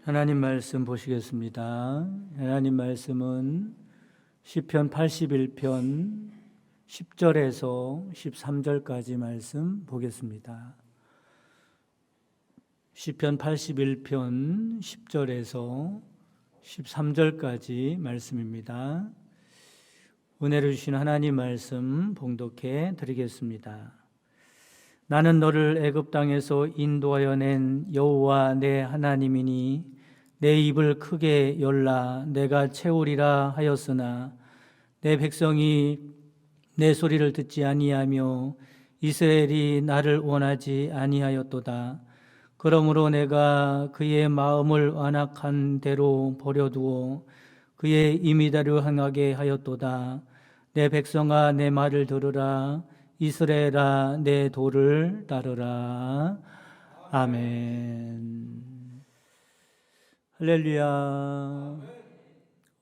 하나님 말씀 보시겠습니다. 하나님 말씀은 시편 81편 10절에서 13절까지 말씀 보겠습니다. 시편 81편 10절에서 13절까지 말씀입니다. 은혜를 주신 하나님 말씀 봉독해 드리겠습니다. 나는 너를 애굽 땅에서 인도하여 낸 여호와 내 하나님이니 내 입을 크게 열라 내가 채우리라 하였으나 내 백성이 내 소리를 듣지 아니하며 이스라엘이 나를 원하지 아니하였도다. 그러므로 내가 그의 마음을 완악한 대로 버려두어 그의 임의대로 행하게 하였도다. 내 백성아 내 말을 들으라. 이스라엘아 내 도를 따르라. 아멘. 할렐루야.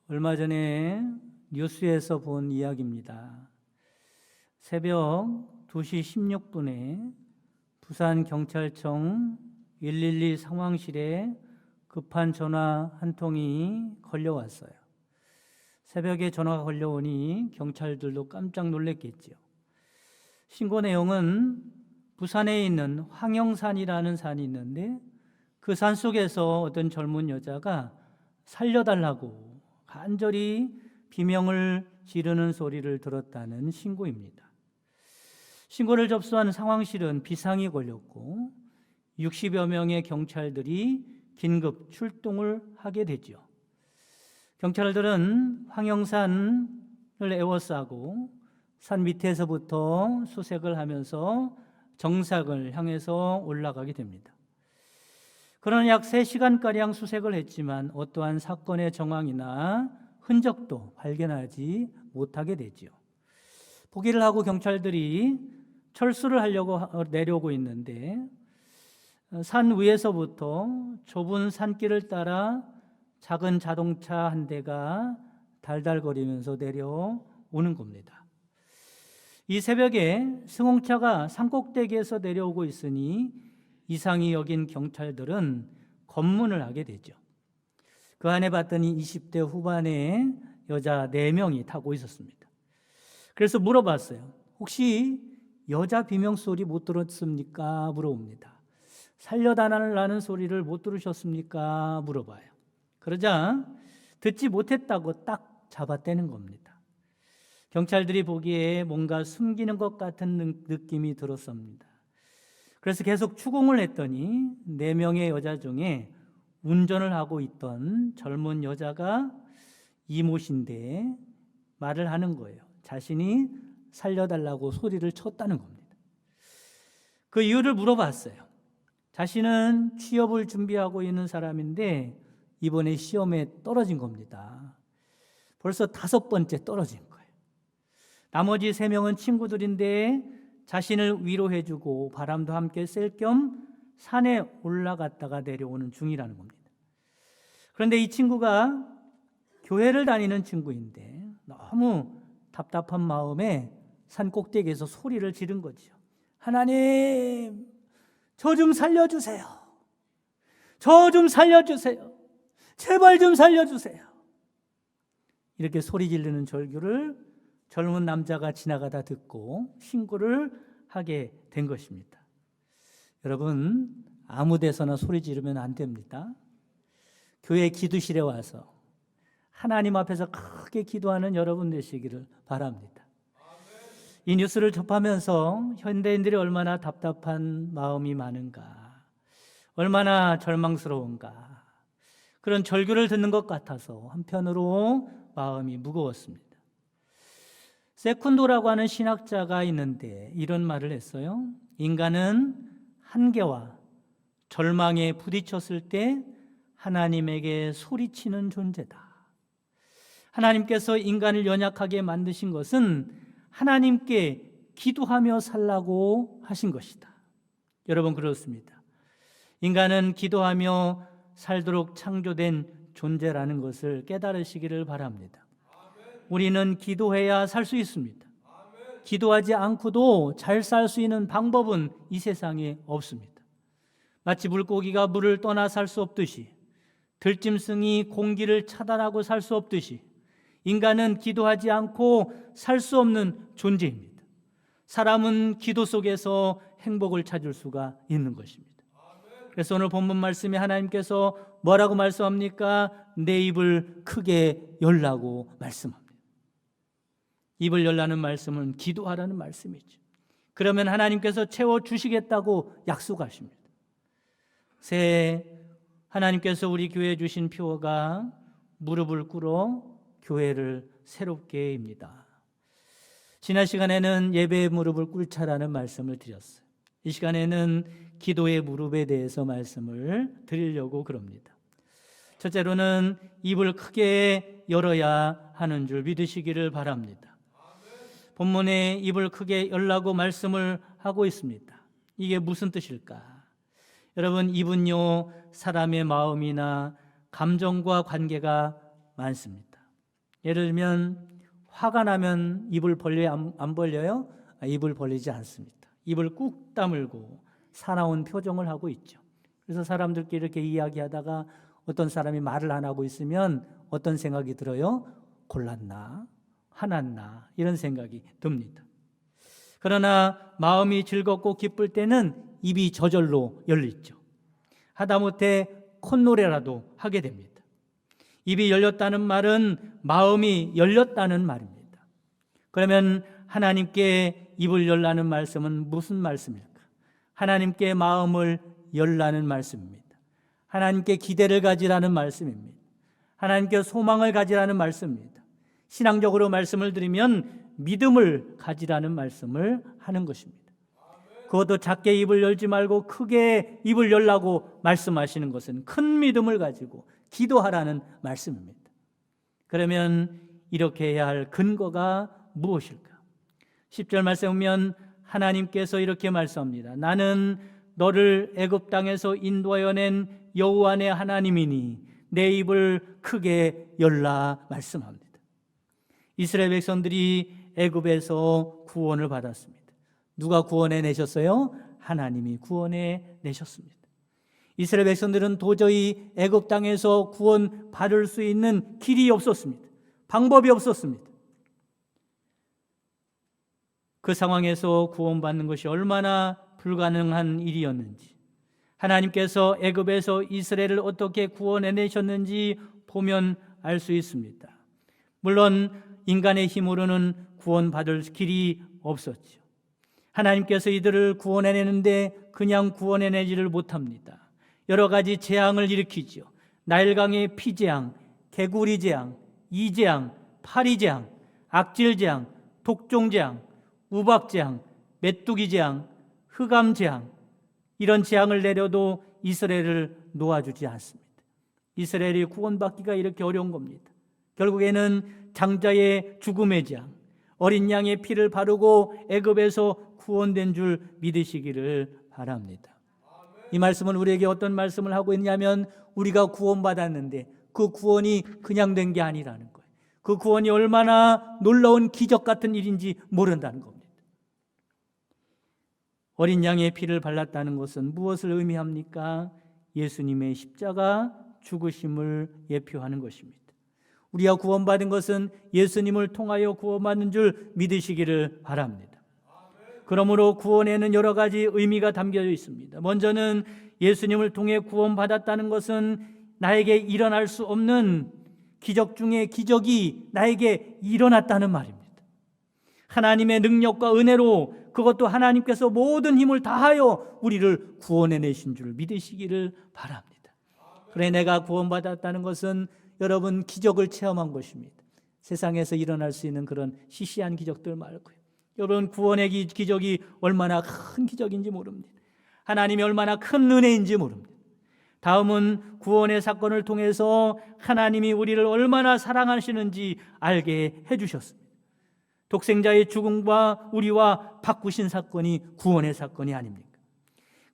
얼마 전에 뉴스에서 본 이야기입니다. 새벽 2시 16분에 부산경찰청 112 상황실에 급한 전화 한 통이 걸려왔어요. 새벽에 전화가 걸려오니 경찰들도 깜짝 놀랐겠지요. 신고 내용은 부산에 있는 황영산이라는 산이 있는데 그 산 속에서 어떤 젊은 여자가 살려달라고 간절히 비명을 지르는 소리를 들었다는 신고입니다. 신고를 접수한 상황실은 비상이 걸렸고 60여 명의 경찰들이 긴급 출동을 하게 되죠. 경찰들은 황영산을 에워싸고 산 밑에서부터 수색을 하면서 정상을 향해서 올라가게 됩니다. 그러나 약 3시간가량 수색을 했지만 어떠한 사건의 정황이나 흔적도 발견하지 못하게 되지요. 포기를 하고 경찰들이 철수를 하려고 내려오고 있는데 산 위에서부터 좁은 산길을 따라 작은 자동차 한 대가 달달거리면서 내려오는 겁니다. 이 새벽에 승용차가 산꼭대기에서 내려오고 있으니 이상히 여긴 경찰들은 검문을 하게 되죠. 그 안에 봤더니 20대 후반의 여자 4명이 타고 있었습니다. 그래서 물어봤어요. 혹시 여자 비명소리 못 들었습니까? 물어봅니다. 살려달라는 소리를 못 들으셨습니까? 물어봐요. 그러자 듣지 못했다고 딱 잡아떼는 겁니다. 경찰들이 보기에 뭔가 숨기는 것 같은 느낌이 들었습니다. 그래서 계속 추궁을 했더니 4명의 여자 중에 운전을 하고 있던 젊은 여자가 이모신데 말을 하는 거예요. 자신이 살려달라고 소리를 쳤다는 겁니다. 그 이유를 물어봤어요. 자신은 취업을 준비하고 있는 사람인데 이번에 시험에 떨어진 겁니다. 벌써 5번째 떨어진 거예요. 나머지 3명은 친구들인데 자신을 위로해주고 바람도 함께 쐴 겸 산에 올라갔다가 내려오는 중이라는 겁니다. 그런데 이 친구가 교회를 다니는 친구인데 너무 답답한 마음에 산 꼭대기에서 소리를 지른 거죠. 하나님, 저 좀 살려주세요. 저 좀 살려주세요. 제발 좀 살려주세요. 이렇게 소리 지르는 절규를 젊은 남자가 지나가다 듣고 신고를 하게 된 것입니다. 여러분, 아무 데서나 소리 지르면 안 됩니다. 교회 기도실에 와서 하나님 앞에서 크게 기도하는 여러분 되시기를 바랍니다. 이 뉴스를 접하면서 현대인들이 얼마나 답답한 마음이 많은가, 얼마나 절망스러운가, 그런 절규를 듣는 것 같아서 한편으로 마음이 무거웠습니다. 세쿤도라고 하는 신학자가 있는데 이런 말을 했어요. 인간은 한계와 절망에 부딪혔을 때 하나님에게 소리치는 존재다. 하나님께서 인간을 연약하게 만드신 것은 하나님께 기도하며 살라고 하신 것이다. 여러분, 그렇습니다. 인간은 기도하며 살도록 창조된 존재라는 것을 깨달으시기를 바랍니다. 우리는 기도해야 살 수 있습니다. 기도하지 않고도 잘 살 수 있는 방법은 이 세상에 없습니다. 마치 물고기가 물을 떠나 살 수 없듯이 들짐승이 공기를 차단하고 살 수 없듯이 인간은 기도하지 않고 살 수 없는 존재입니다. 사람은 기도 속에서 행복을 찾을 수가 있는 것입니다. 그래서 오늘 본문 말씀에 하나님께서 뭐라고 말씀합니까? 내 입을 크게 열라고 말씀합니다. 입을 열라는 말씀은 기도하라는 말씀이죠. 그러면 하나님께서 채워주시겠다고 약속하십니다. 새해 하나님께서 우리 교회에 주신 표어가 무릎을 꿇어 교회를 새롭게 입니다. 지난 시간에는 예배의 무릎을 꿇자라는 말씀을 드렸어요. 이 시간에는 기도의 무릎에 대해서 말씀을 드리려고 그럽니다. 첫째로는 입을 크게 열어야 하는 줄 믿으시기를 바랍니다. 본문에 입을 크게 열라고 말씀을 하고 있습니다. 이게 무슨 뜻일까? 여러분, 입은요 사람의 마음이나 감정과 관계가 많습니다. 예를 들면 화가 나면 입을 벌려요? 안 벌려요? 입을 벌리지 않습니다. 입을 꾹 다물고 사나운 표정을 하고 있죠. 그래서 사람들끼리 이렇게 이야기하다가 어떤 사람이 말을 안 하고 있으면 어떤 생각이 들어요? 골랐나? 화났나? 이런 생각이 듭니다. 그러나 마음이 즐겁고 기쁠 때는 입이 저절로 열리죠. 하다못해 콧노래라도 하게 됩니다. 입이 열렸다는 말은 마음이 열렸다는 말입니다. 그러면 하나님께 입을 열라는 말씀은 무슨 말씀일까? 하나님께 마음을 열라는 말씀입니다. 하나님께 기대를 가지라는 말씀입니다. 하나님께 소망을 가지라는 말씀입니다. 신앙적으로 말씀을 드리면 믿음을 가지라는 말씀을 하는 것입니다. 그것도 작게 입을 열지 말고 크게 입을 열라고 말씀하시는 것은 큰 믿음을 가지고 기도하라는 말씀입니다. 그러면 이렇게 해야 할 근거가 무엇일까? 10절 말씀에 보면 하나님께서 이렇게 말씀합니다. 나는 너를 애굽 땅에서 인도하여 낸 여호와 내 하나님이니 내 입을 크게 열라 말씀합니다. 이스라엘 백성들이 애굽에서 구원을 받았습니다. 누가 구원해 내셨어요? 하나님이 구원해 내셨습니다. 이스라엘 백성들은 도저히 애굽 땅에서 구원 받을 수 있는 길이 없었습니다. 방법이 없었습니다. 그 상황에서 구원받는 것이 얼마나 불가능한 일이었는지, 하나님께서 애굽에서 이스라엘을 어떻게 구원해 내셨는지 보면 알 수 있습니다. 물론 인간의 힘으로는 구원받을 길이 없었죠. 하나님께서 이들을 구원해내는데 그냥 구원해내지를 못합니다. 여러 가지 재앙을 일으키죠. 나일강의 피재앙, 개구리재앙, 이재앙, 파리재앙, 악질재앙, 독종재앙, 우박재앙, 메뚜기재앙, 흑암재앙, 이런 재앙을 내려도 이스라엘을 놓아주지 않습니다. 이스라엘이 구원받기가 이렇게 어려운 겁니다. 결국에는 장자의 죽음의 재앙, 어린 양의 피를 바르고 애굽에서 구원된 줄 믿으시기를 바랍니다. 이 말씀은 우리에게 어떤 말씀을 하고 있냐면 우리가 구원받았는데 그 구원이 그냥 된 게 아니라는 거예요. 그 구원이 얼마나 놀라운 기적 같은 일인지 모른다는 겁니다. 어린 양의 피를 발랐다는 것은 무엇을 의미합니까? 예수님의 십자가 죽으심을 예표하는 것입니다. 우리가 구원받은 것은 예수님을 통하여 구원받는 줄 믿으시기를 바랍니다. 그러므로 구원에는 여러 가지 의미가 담겨져 있습니다. 먼저는 예수님을 통해 구원받았다는 것은 나에게 일어날 수 없는 기적 중에 기적이 나에게 일어났다는 말입니다. 하나님의 능력과 은혜로, 그것도 하나님께서 모든 힘을 다하여 우리를 구원해내신 줄 믿으시기를 바랍니다. 그래, 내가 구원받았다는 것은 여러분 기적을 체험한 것입니다. 세상에서 일어날 수 있는 그런 시시한 기적들 말고요. 여러분, 구원의 기적이 얼마나 큰 기적인지 모릅니다. 하나님이 얼마나 큰 은혜인지 모릅니다. 다음은 구원의 사건을 통해서 하나님이 우리를 얼마나 사랑하시는지 알게 해주셨습니다. 독생자의 죽음과 우리와 바꾸신 사건이 구원의 사건이 아닙니까?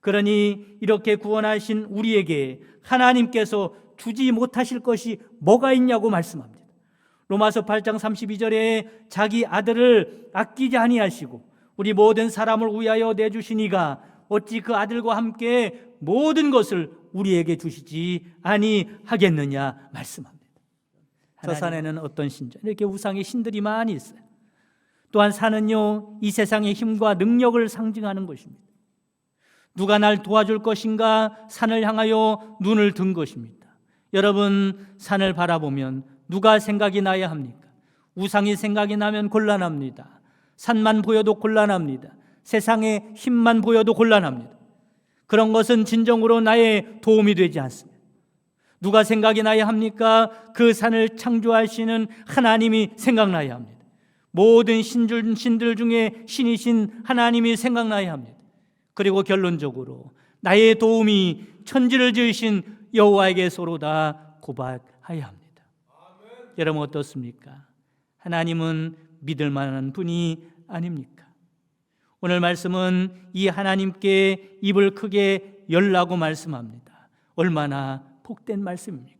그러니 이렇게 구원하신 우리에게 하나님께서 주지 못하실 것이 뭐가 있냐고 말씀합니다. 로마서 8장 32절에 자기 아들을 아끼지 아니하시고 우리 모든 사람을 위하여 내주시니가 어찌 그 아들과 함께 모든 것을 우리에게 주시지 아니하겠느냐 말씀합니다. 저 산에는 어떤 신전, 이렇게 우상의 신들이 많이 있어요. 또한 산은요, 이 세상의 힘과 능력을 상징하는 것입니다. 누가 날 도와줄 것인가 산을 향하여 눈을 든 것입니다. 여러분, 산을 바라보면 누가 생각이 나야 합니까? 우상이 생각이 나면 곤란합니다. 산만 보여도 곤란합니다. 세상의 힘만 보여도 곤란합니다. 그런 것은 진정으로 나의 도움이 되지 않습니다. 누가 생각이 나야 합니까? 그 산을 창조하시는 하나님이 생각나야 합니다. 모든 신들 중에 신이신 하나님이 생각나야 합니다. 그리고 결론적으로 나의 도움이 천지를 지으신 여호와에게서로 다 고백하여야 합니다. 여러분 어떻습니까? 하나님은 믿을 만한 분이 아닙니까? 오늘 말씀은 이 하나님께 입을 크게 열라고 말씀합니다. 얼마나 복된 말씀입니까?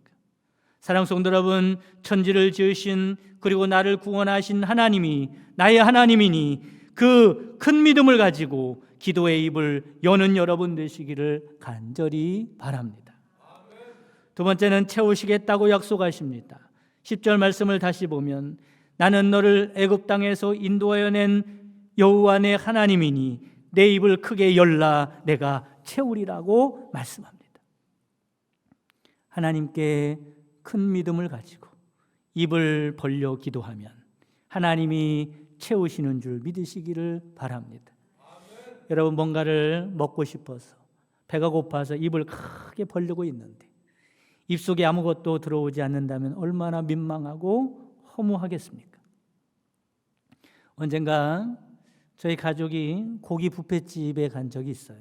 사랑하는 성도 여러분, 천지를 지으신 그리고 나를 구원하신 하나님이 나의 하나님이니 그 큰 믿음을 가지고 기도의 입을 여는 여러분 되시기를 간절히 바랍니다. 두 번째는 채우시겠다고 약속하십니다. 10절 말씀을 다시 보면 나는 너를 애굽 땅에서 인도하여 낸 여호와 내 하나님이니 내 입을 크게 열라 내가 채우리라고 말씀합니다. 하나님께 큰 믿음을 가지고 입을 벌려 기도하면 하나님이 채우시는 줄 믿으시기를 바랍니다. 여러분, 뭔가를 먹고 싶어서 배가 고파서 입을 크게 벌리고 있는데 입속에 아무것도 들어오지 않는다면 얼마나 민망하고 허무하겠습니까? 언젠가 저희 가족이 고기 뷔페집에 간 적이 있어요.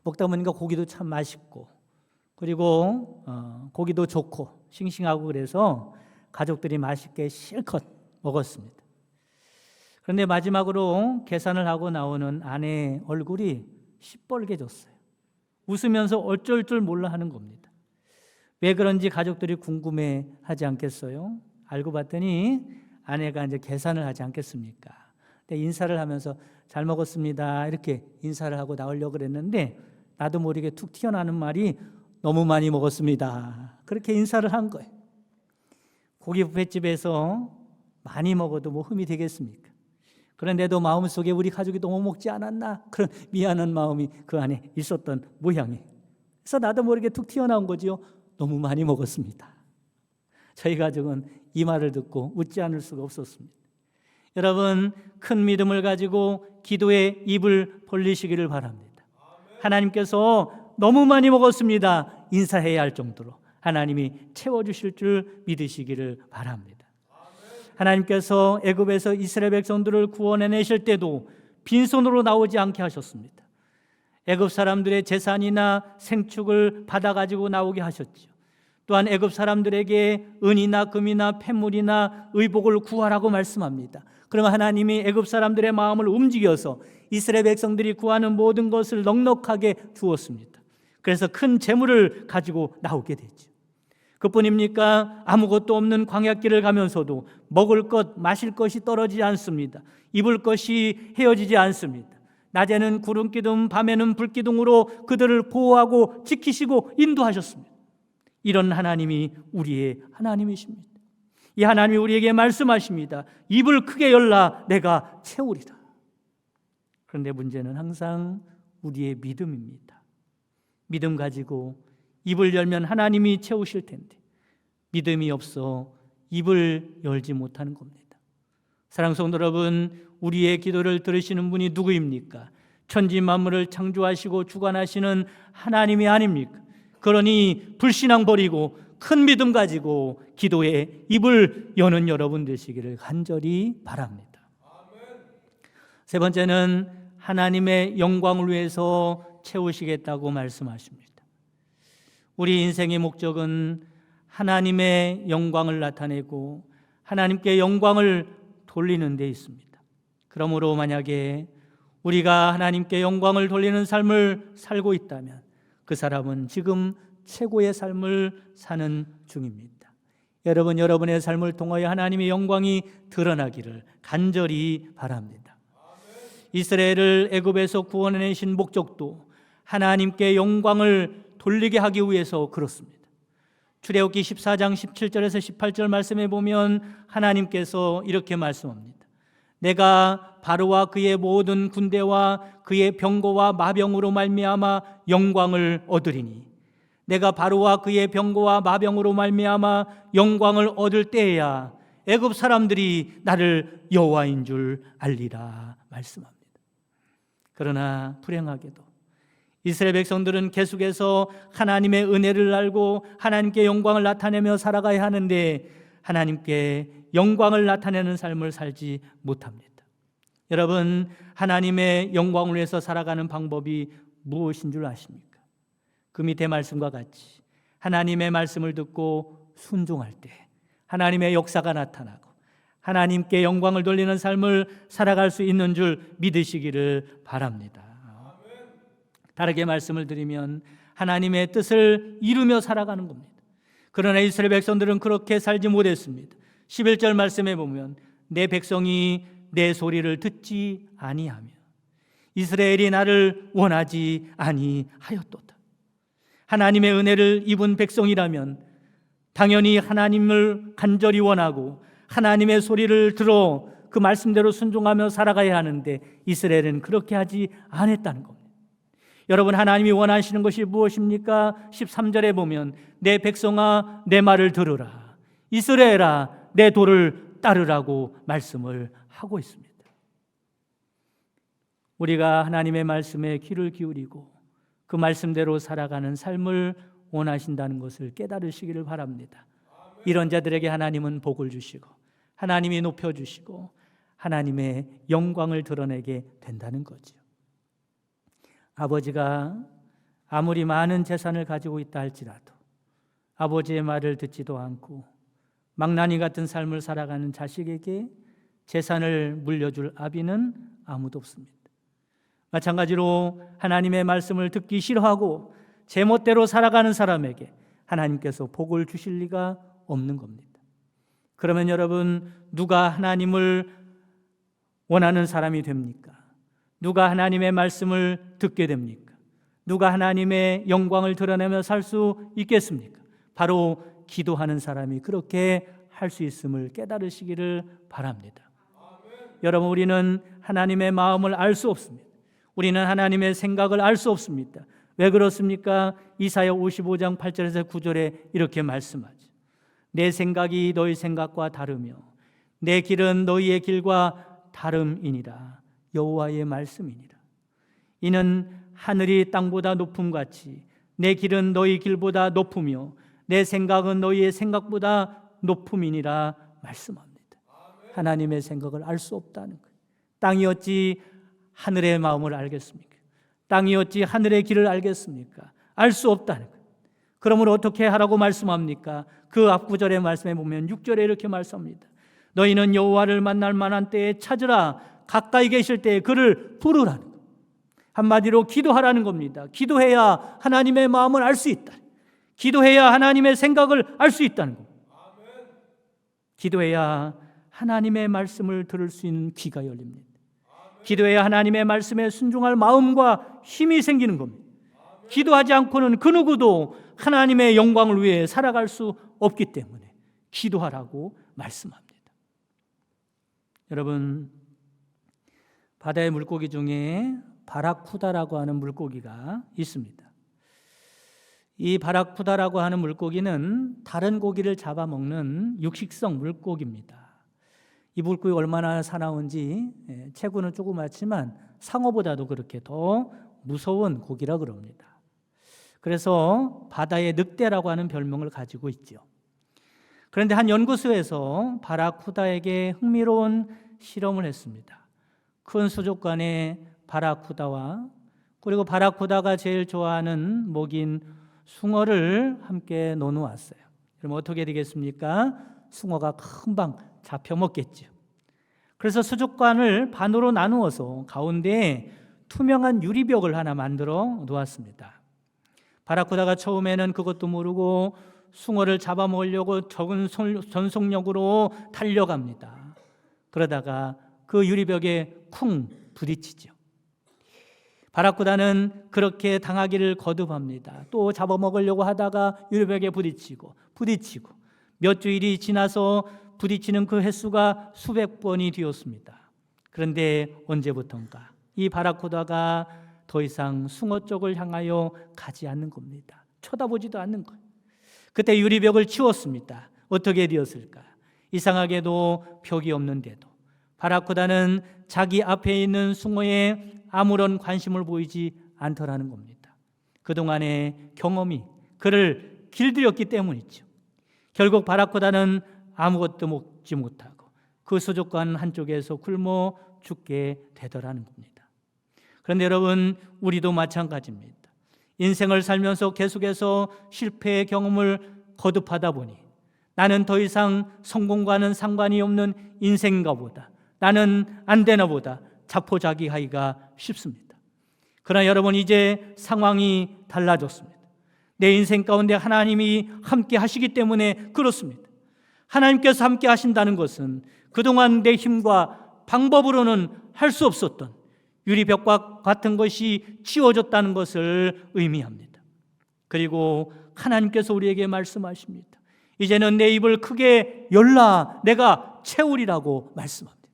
먹다 보니까 고기도 참 맛있고 그리고 고기도 좋고 싱싱하고 그래서 가족들이 맛있게 실컷 먹었습니다. 그런데 마지막으로 계산을 하고 나오는 아내의 얼굴이 시뻘개졌어요. 웃으면서 어쩔 줄 몰라 하는 겁니다. 왜 그런지 가족들이 궁금해하지 않겠어요? 알고 봤더니 아내가 이제 계산을 하지 않겠습니까? 근데 인사를 하면서 잘 먹었습니다 이렇게 인사를 하고 나오려고 그랬는데 나도 모르게 툭 튀어나오는 말이 너무 많이 먹었습니다. 그렇게 인사를 한 거예요. 고기 뷔페집에서 많이 먹어도 뭐 흠이 되겠습니까? 그런데도 마음속에 우리 가족이 너무 먹지 않았나? 그런 미안한 마음이 그 안에 있었던 모양이에요. 그래서 나도 모르게 툭 튀어나온 거지요. 너무 많이 먹었습니다. 저희 가족은 이 말을 듣고 웃지 않을 수가 없었습니다. 여러분, 큰 믿음을 가지고 기도의 입을 벌리시기를 바랍니다. 하나님께서 너무 많이 먹었습니다 인사해야 할 정도로 하나님이 채워주실 줄 믿으시기를 바랍니다. 하나님께서 애굽에서 이스라엘 백성들을 구원해내실 때도 빈손으로 나오지 않게 하셨습니다. 애굽 사람들의 재산이나 생축을 받아가지고 나오게 하셨죠. 또한 애굽 사람들에게 은이나 금이나 폐물이나 의복을 구하라고 말씀합니다. 그러면 하나님이 애굽 사람들의 마음을 움직여서 이스라엘 백성들이 구하는 모든 것을 넉넉하게 주었습니다. 그래서 큰 재물을 가지고 나오게 되죠. 그뿐입니까? 아무것도 없는 광야길을 가면서도 먹을 것, 마실 것이 떨어지지 않습니다. 입을 것이 헤어지지 않습니다. 낮에는 구름 기둥, 밤에는 불 기둥으로 그들을 보호하고 지키시고 인도하셨습니다. 이런 하나님이 우리의 하나님이십니다. 이 하나님이 우리에게 말씀하십니다. 입을 크게 열라 내가 채우리라. 그런데 문제는 항상 우리의 믿음입니다. 믿음 가지고 입을 열면 하나님이 채우실 텐데 믿음이 없어 입을 열지 못하는 겁니다. 사랑하는 성도 여러분, 우리의 기도를 들으시는 분이 누구입니까? 천지 만물을 창조하시고 주관하시는 하나님이 아닙니까? 그러니 불신앙 버리고 큰 믿음 가지고 기도에 입을 여는 여러분 되시기를 간절히 바랍니다. 세 번째는 하나님의 영광을 위해서 채우시겠다고 말씀하십니다. 우리 인생의 목적은 하나님의 영광을 나타내고 하나님께 영광을 돌리는 데 있습니다. 그러므로 만약에 우리가 하나님께 영광을 돌리는 삶을 살고 있다면 그 사람은 지금 최고의 삶을 사는 중입니다. 여러분, 여러분의 삶을 통하여 하나님의 영광이 드러나기를 간절히 바랍니다. 이스라엘을 애굽에서 구원해내신 목적도 하나님께 영광을 돌리게 하기 위해서 그렇습니다. 출애굽기 14장 17절에서 18절 말씀에 보면 하나님께서 이렇게 말씀합니다. 내가 바로와 그의 모든 군대와 그의 병거와 마병으로 말미암아 영광을 얻으리니 내가 바로와 그의 병거와 마병으로 말미암아 영광을 얻을 때에야 애굽 사람들이 나를 여호와인 줄 알리라 말씀합니다. 그러나 불행하게도 이스라엘 백성들은 계속해서 하나님의 은혜를 알고 하나님께 영광을 나타내며 살아가야 하는데 하나님께 영광을 나타내는 삶을 살지 못합니다. 여러분, 하나님의 영광을 위해서 살아가는 방법이 무엇인 줄 아십니까? 그 밑에 말씀과 같이 하나님의 말씀을 듣고 순종할 때 하나님의 역사가 나타나고 하나님께 영광을 돌리는 삶을 살아갈 수 있는 줄 믿으시기를 바랍니다. 다르게 말씀을 드리면 하나님의 뜻을 이루며 살아가는 겁니다. 그러나 이스라엘 백성들은 그렇게 살지 못했습니다. 11절 말씀에 보면 내 백성이 내 소리를 듣지 아니하며 이스라엘이 나를 원하지 아니하였도다. 하나님의 은혜를 입은 백성이라면 당연히 하나님을 간절히 원하고 하나님의 소리를 들어 그 말씀대로 순종하며 살아가야 하는데 이스라엘은 그렇게 하지 않았다는 겁니다. 여러분, 하나님이 원하시는 것이 무엇입니까? 13절에 보면 내 백성아 내 말을 들으라, 이스라엘아 내 도를 따르라고 말씀을 하고 있습니다. 우리가 하나님의 말씀에 귀를 기울이고 그 말씀대로 살아가는 삶을 원하신다는 것을 깨달으시기를 바랍니다. 이런 자들에게 하나님은 복을 주시고 하나님이 높여주시고 하나님의 영광을 드러내게 된다는 거죠. 아버지가 아무리 많은 재산을 가지고 있다 할지라도 아버지의 말을 듣지도 않고 망나니 같은 삶을 살아가는 자식에게 재산을 물려줄 아비는 아무도 없습니다. 마찬가지로 하나님의 말씀을 듣기 싫어하고 제멋대로 살아가는 사람에게 하나님께서 복을 주실 리가 없는 겁니다. 그러면 여러분, 누가 하나님을 원하는 사람이 됩니까? 누가 하나님의 말씀을 듣게 됩니까? 누가 하나님의 영광을 드러내며 살 수 있겠습니까? 바로 기도하는 사람이 그렇게 할 수 있음을 깨달으시기를 바랍니다. 여러분, 우리는 하나님의 마음을 알 수 없습니다. 우리는 하나님의 생각을 알 수 없습니다. 왜 그렇습니까? 이사야 55장 8절에서 9절에 이렇게 말씀하죠. 내 생각이 너희 생각과 다르며 내 길은 너희의 길과 다름이니라. 여호와의 말씀이니라. 이는 하늘이 땅보다 높음같이 내 길은 너희 길보다 높으며 내 생각은 너희의 생각보다 높음이니라 말씀합니다. 하나님의 생각을 알 수 없다는 거예요. 땅이 어찌 하늘의 마음을 알겠습니까? 땅이 어찌 하늘의 길을 알겠습니까? 알 수 없다는 거예요. 그러므로 어떻게 하라고 말씀합니까? 그 앞구절의 말씀에 보면 6절에 이렇게 말씀합니다. 너희는 여호와를 만날 만한 때에 찾으라. 가까이 계실 때에 그를 부르라는 거예요. 한마디로 기도하라는 겁니다. 기도해야 하나님의 마음을 알 수 있다. 기도해야 하나님의 생각을 알 수 있다는 겁니다. 기도해야 하나님의 말씀을 들을 수 있는 귀가 열립니다. 기도해야 하나님의 말씀에 순종할 마음과 힘이 생기는 겁니다. 기도하지 않고는 그 누구도 하나님의 영광을 위해 살아갈 수 없기 때문에 기도하라고 말씀합니다. 여러분, 바다의 물고기 중에 바라쿠다라고 하는 물고기가 있습니다. 이 바라쿠다라고 하는 물고기는 다른 고기를 잡아먹는 육식성 물고기입니다. 이 물고기 얼마나 사나운지 체구는 조그맣지만 상어보다도 그렇게 더 무서운 고기라 그럽니다. 그래서 바다의 늑대라고 하는 별명을 가지고 있죠. 그런데 한 연구소에서 바라쿠다에게 흥미로운 실험을 했습니다. 큰 수족관에 바라쿠다와 그리고 바라쿠다가 제일 좋아하는 먹인 숭어를 함께 넣어놓았어요. 그럼 어떻게 되겠습니까? 숭어가 금방 잡혀먹겠죠. 그래서 수족관을 반으로 나누어서 가운데에 투명한 유리벽을 하나 만들어 놓았습니다. 바라쿠다가 처음에는 그것도 모르고 숭어를 잡아먹으려고 적은 전속력으로 달려갑니다. 그러다가 그 유리벽에 쿵 부딪히죠. 바라쿠다는 그렇게 당하기를 거듭합니다. 또 잡아먹으려고 하다가 유리벽에 부딪히고 몇 주일이 지나서 부딪히는 그 횟수가 수백 번이 되었습니다. 그런데 언제부턴가 이 바라쿠다가 더 이상 숭어 쪽을 향하여 가지 않는 겁니다. 쳐다보지도 않는 거예요. 그때 유리벽을 치웠습니다. 어떻게 되었을까? 이상하게도 벽이 없는데도 바라쿠다는 자기 앞에 있는 숭어에 아무런 관심을 보이지 않더라는 겁니다. 그동안의 경험이 그를 길들였기 때문이죠. 결국 바라쿠다는 아무것도 먹지 못하고 그 수족관 한쪽에서 굶어 죽게 되더라는 겁니다. 그런데 여러분, 우리도 마찬가지입니다. 인생을 살면서 계속해서 실패의 경험을 거듭하다 보니 나는 더 이상 성공과는 상관이 없는 인생인가 보다, 나는 안 되나 보다 자포자기하기가 쉽습니다. 그러나 여러분, 이제 상황이 달라졌습니다. 내 인생 가운데 하나님이 함께 하시기 때문에 그렇습니다. 하나님께서 함께 하신다는 것은 그동안 내 힘과 방법으로는 할 수 없었던 유리벽과 같은 것이 치워졌다는 것을 의미합니다. 그리고 하나님께서 우리에게 말씀하십니다. 이제는 내 입을 크게 열라, 내가 채우리라고 말씀합니다.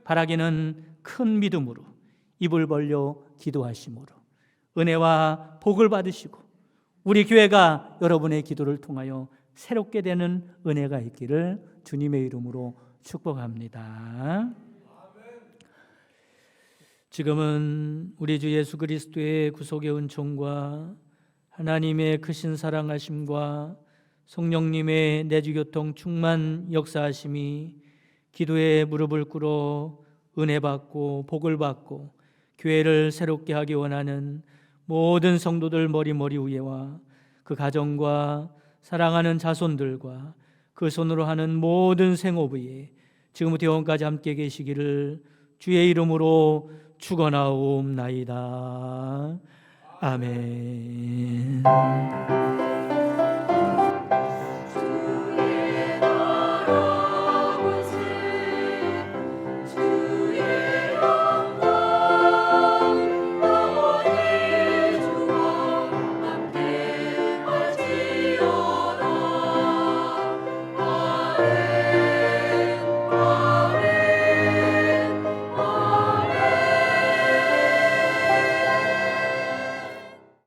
바라기는 큰 믿음으로 입을 벌려 기도하심으로 은혜와 복을 받으시고 우리 교회가 여러분의 기도를 통하여 새롭게 되는 은혜가 있기를 주님의 이름으로 축복합니다. 지금은 우리 주 예수 그리스도의 구속의 은총과 하나님의 크신 사랑하심과 성령님의 내주교통 충만 역사하심이 기도에 무릎을 꿇어 은혜 받고 복을 받고 교회를 새롭게 하기 원하는 모든 성도들 머리 위에와 그 가정과 사랑하는 자손들과 그 손으로 하는 모든 생업 위에 지금부터 영원까지 함께 계시기를 주의 이름으로 축원하옵나이다. 아멘.